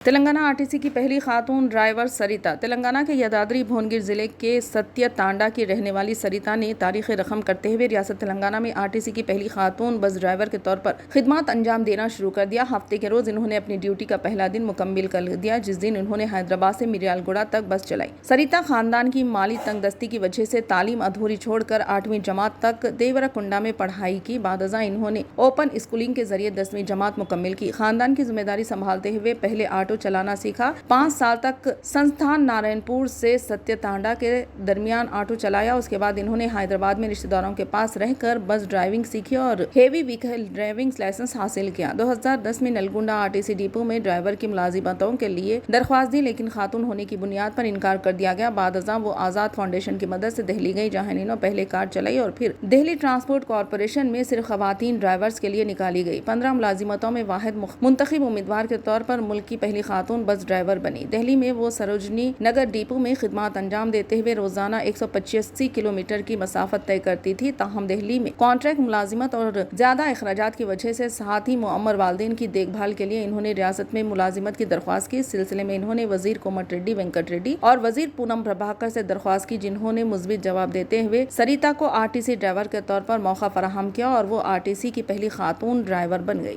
تلنگانہ آرٹیسی کی پہلی خاتون ڈرائیور سریتا۔ تلنگانہ کے یدادری بھونگیر ضلع کے ستیہ تانڈا کی رہنے والی سریتا نے تاریخ رقم کرتے ہوئے ریاست تلنگانہ میں آرٹیسی کی پہلی خاتون بس ڈرائیور کے طور پر خدمات انجام دینا شروع کر دیا۔ ہفتے کے روز انہوں نے اپنی ڈیوٹی کا پہلا دن مکمل کر دیا، جس دن انہوں نے حیدرآباد سے مریال گوڑا تک بس چلائی۔ سریتا خاندان کی مالی تنگ دستی کی وجہ سے تعلیم ادھوری چھوڑ کر 8ویں جماعت تک دیورکنڈا میں پڑھائی کی۔ بعد ازاں انہوں نے اوپن اسکولنگ کے ذریعے 10ویں جماعت مکمل کی۔ خاندان کی ذمہ داری سنبھالتے ہوئے پہلے آٹو چلانا سیکھا۔ 5 سال تک سنستھان نارائن پور سے ستیہ تانڈا کے درمیان آٹو چلایا۔ اس کے بعد انہوں نے حیدرآباد میں رشتہ داروں کے پاس رہ کر بس ڈرائیونگ سیکھی اور ہیوی وہیکل ڈرائیونگ لائسنس حاصل کیا۔ 2010 میں نلگنڈا آرٹیسی ڈپو میں ڈرائیور کی ملازمتوں کے لیے درخواست دی، لیکن خاتون ہونے کی بنیاد پر انکار کر دیا گیا۔ بعد ازاں وہ آزاد فاؤنڈیشن کی مدد سے دہلی گئی، جہاں انہوں نے پہلے کار چلائی اور پھر دہلی ٹرانسپورٹ کارپوریشن میں صرف خواتین ڈرائیورز کے لیے نکالی گئی۔ 15 ملازمتوں میں واحد منتخب امیدوار کے طور پر ملک کی پہلی خاتون بس ڈرائیور بنی۔ دہلی میں وہ سروجنی نگر ڈپو میں خدمات انجام دیتے ہوئے روزانہ 185 کلومیٹر کی مسافت طے کرتی تھی۔ تاہم دہلی میں کانٹریکٹ ملازمت اور زیادہ اخراجات کی وجہ سے ساتھ ہی معمر والدین کی دیکھ بھال کے لیے انہوں نے ریاست میں ملازمت کی درخواست کی۔ اس سلسلے میں انہوں نے وزیر کومٹ ریڈی وینکٹ ریڈی اور وزیر پونم پربھاکر سے درخواست کی، جنہوں نے مثبت جواب دیتے ہوئے سریتا کو آرٹیسی ڈرائیور کے طور پر موقع فراہم کیا اور وہ آرٹیسی کی پہلی خاتون ڈرائیور بن گئی۔